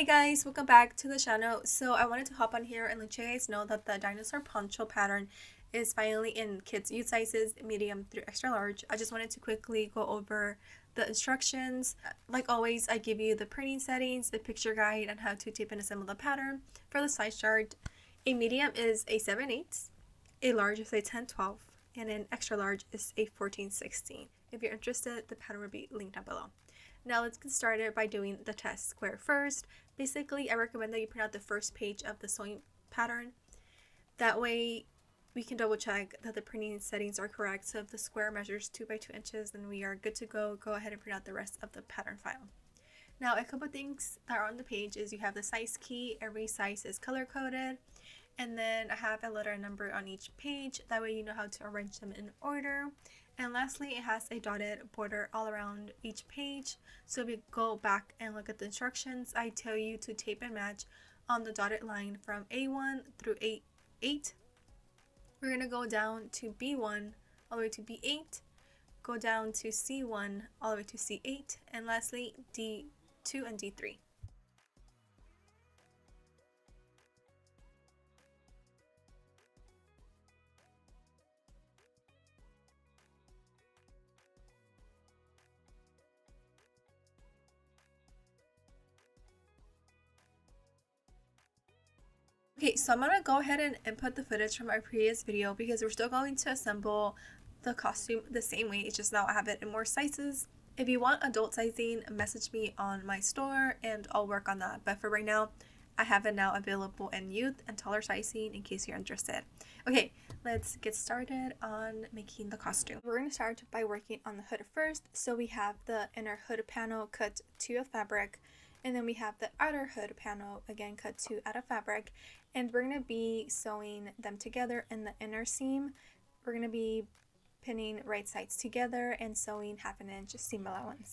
Hey guys, welcome back to the channel. So I wanted to hop on here and let you guys know that the Dinosaur Poncho pattern is finally in kids youth sizes, medium through extra large. I just wanted to quickly go over the instructions. Like always, I give you the printing settings, the picture guide, and how to tape and assemble the pattern. For the size chart, a medium is a 7/8, a large is a 10/12, and an extra large is a 14/16. If you're interested, the pattern will be linked down below. Now let's get started by doing the test square first. Basically, I recommend that you print out the first page of the sewing pattern. That way we can double check that the printing settings are correct. So if the square measures 2 by 2 inches, then we are good to go. Go ahead and print out the rest of the pattern file. Now, a couple things that are on the page is you have the size key. Every size is color coded. And then I have a letter and number on each page. That way you know how to arrange them in order. And lastly, it has a dotted border all around each page. So if you go back and look at the instructions, I tell you to tape and match on the dotted line from A1 through A8. We're going to go down to B1 all the way to B8, go down to C1 all the way to C8, and lastly D2 and D3. Okay, so I'm gonna go ahead and input the footage from our previous video because we're still going to assemble the costume the same way. It's just now I have it in more sizes. If you want adult sizing, message me on my store and I'll work on that. But for right now, I have it now available in youth and taller sizing in case you're interested. Okay, let's get started on making the costume. We're gonna start by working on the hood first. So we have the inner hood panel cut 2 of fabric, and then we have the outer hood panel again cut 2 out of fabric, and we're going to be sewing them together in the inner seam. We're going to be pinning right sides together and sewing 1/2 inch seam allowance.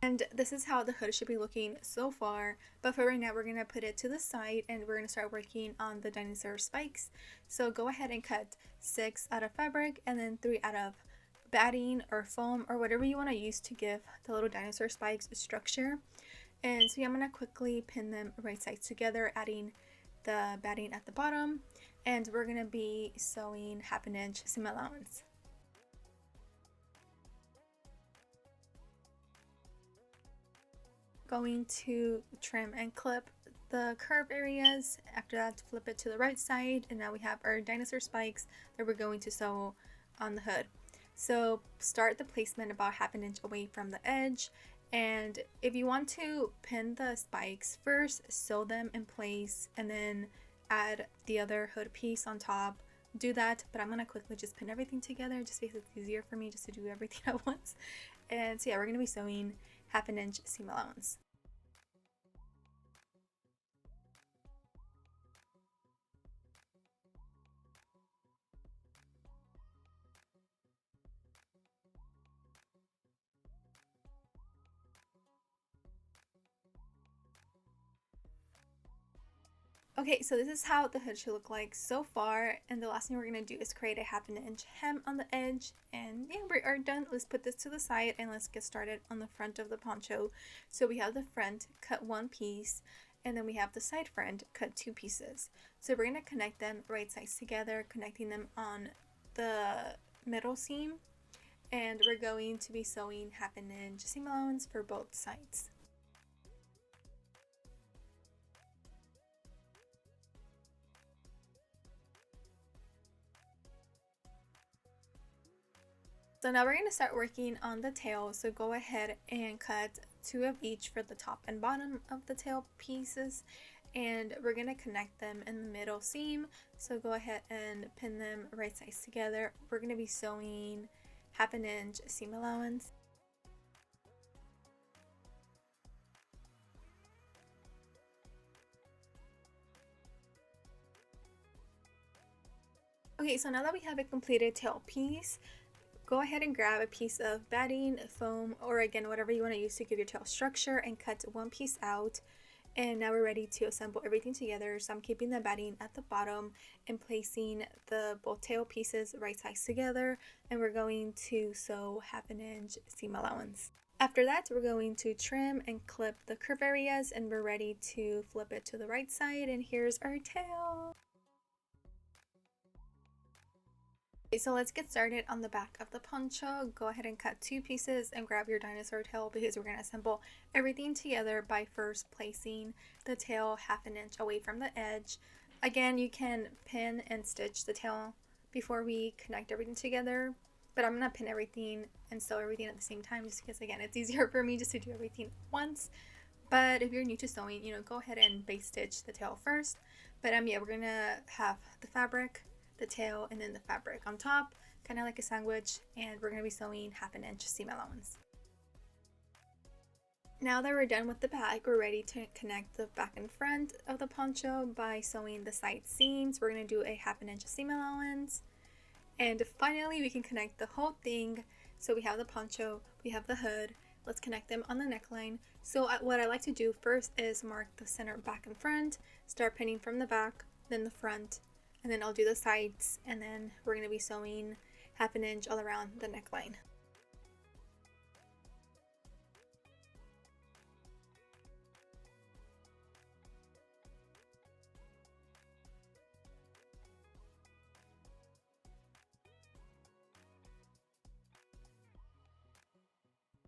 And this is how the hood should be looking so far, but for right now we're going to put it to the side and we're going to start working on the dinosaur spikes. So go ahead and cut 6 out of fabric and then 3 out of batting or foam or whatever you want to use to give the little dinosaur spikes a structure. And so I'm going to quickly pin them right sides together, adding the batting at the bottom, and we're going to be sewing 1/2 inch seam allowance. Going to trim and clip the curve areas. After that, flip it to the right side, and now we have our dinosaur spikes that we're going to sew on the hood. So start the placement about 1/2 inch away from the edge, and if you want to pin the spikes first, sew them in place and then add the other hood piece on top. Do that, but I'm going to quickly just pin everything together just because it's easier for me just to do everything at once. And so yeah, we're going to be sewing 1/2 inch seam allowance. Okay, so this is how the hood should look like so far, and the last thing we're going to do is create a 1/2 inch hem on the edge, and yeah, we are done. Let's put this to the side and let's get started on the front of the poncho. So we have the front, cut 1 piece, and then we have the side front, cut 2 pieces. So we're going to connect them right sides together, connecting them on the middle seam, and we're going to be sewing 1/2 inch seam allowance for both sides. So now we're going to start working on the tail. So go ahead and cut 2 of each for the top and bottom of the tail pieces, and we're going to connect them in the middle seam. So go ahead and pin them right sides together. We're going to be sewing 1/2 inch seam allowance. Okay, so now that we have a completed tail piece, go ahead and grab a piece of batting, foam, or again, whatever you want to use to give your tail structure, and cut 1 piece out. And now we're ready to assemble everything together. So I'm keeping the batting at the bottom and placing the both tail pieces right sides together, and we're going to sew 1/2 inch seam allowance. After that, we're going to trim and clip the curve areas, and we're ready to flip it to the right side, and here's our tail. Okay, so let's get started on the back of the poncho. Go ahead and cut 2 pieces and grab your dinosaur tail because we're going to assemble everything together by first placing the tail 1/2 inch away from the edge. Again, you can pin and stitch the tail before we connect everything together, but I'm going to pin everything and sew everything at the same time just because, again, it's easier for me just to do everything once. But if you're new to sewing, go ahead and base stitch the tail first. But yeah, we're going to have the fabric, the tail, and then the fabric on top, kind of like a sandwich, and we're going to be sewing 1/2 inch seam allowance. Now that we're done with the back, we're ready to connect the back and front of the poncho by sewing the side seams. We're going to do a 1/2 inch seam allowance, and finally we can connect the whole thing. So we have the poncho, we have the hood. Let's connect them on the neckline. So what I like to do first is mark the center back and front, start pinning from the back, then the front, and then I'll do the sides, and then we're going to be sewing 1/2 inch all around the neckline.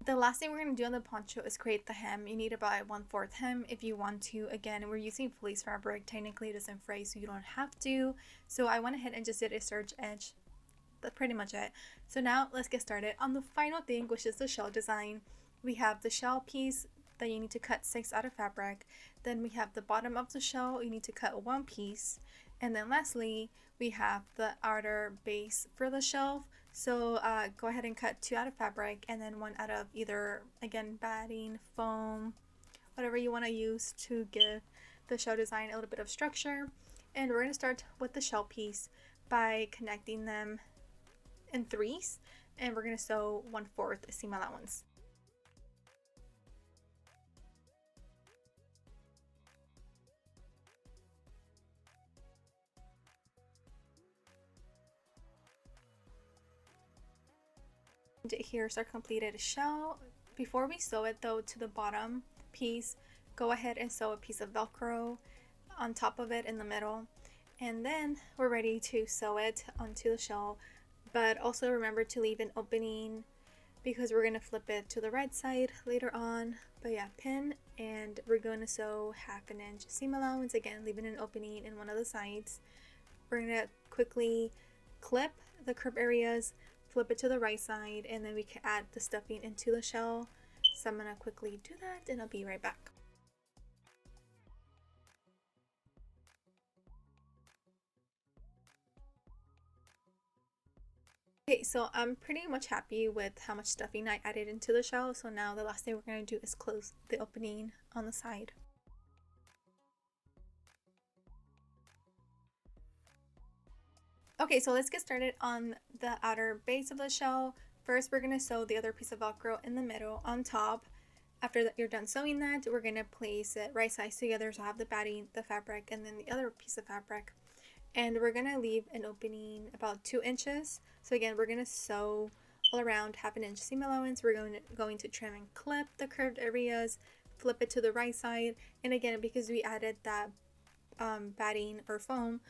The last thing we're going to do on the poncho is create the hem. You need about a 1/4 hem if you want to. Again, we're using fleece fabric. Technically it doesn't fray, so you don't have to. So I went ahead and just did a serge edge. That's pretty much it. So now let's get started on the final thing, which is the shell design. We have the shell piece that you need to cut 6 out of fabric. Then we have the bottom of the shell, you need to cut 1 piece. And then lastly, we have the outer base for the shelf. So go ahead and cut 2 out of fabric and then 1 out of either, again, batting, foam, whatever you want to use to give the shell design a little bit of structure. And we're going to start with the shell piece by connecting them in 3s, and we're going to sew 1/4 seam allowance. And here's our completed shell. Before we sew it though to the bottom piece, go ahead and sew a piece of Velcro on top of it in the middle, and then we're ready to sew it onto the shell. But also remember to leave an opening because we're going to flip it to the right side later on. But yeah, pin, and we're going to sew 1/2 inch seam allowance, again leaving an opening in one of the sides. We're going to quickly clip the curve areas, flip it to the right side, and then we can add the stuffing into the shell. So I'm going to quickly do that and I'll be right back. Okay, so I'm pretty much happy with how much stuffing I added into the shell. So now the last thing we're going to do is close the opening on the side. Okay, so let's get started on the outer base of the shell. First, we're going to sew the other piece of Velcro in the middle on top. After that, you're done sewing that, we're going to place it right sides together. So I have the batting, the fabric, and then the other piece of fabric. And we're going to leave an opening about 2 inches. So again, we're going to sew all around 1/2 inch seam allowance. We're going to trim and clip the curved areas, flip it to the right side. And again, because we added that batting or foam,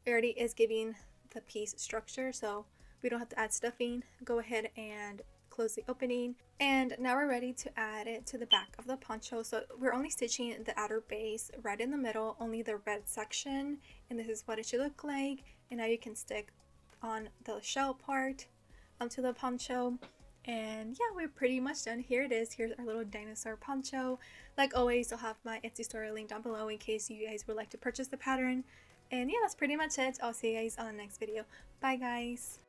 it already is giving the piece structure, so we don't have to add stuffing. Go ahead and close the opening, and now we're ready to add it to the back of the poncho. So we're only stitching the outer base right in the middle, only the red section, and this is what it should look like. And now you can stick on the shell part onto the poncho, and yeah, we're pretty much done. Here it is. Here's our little dinosaur poncho. Like always, I'll have my Etsy store link down below in case you guys would like to purchase the pattern. And yeah, that's pretty much it. I'll see you guys on the next video. Bye guys.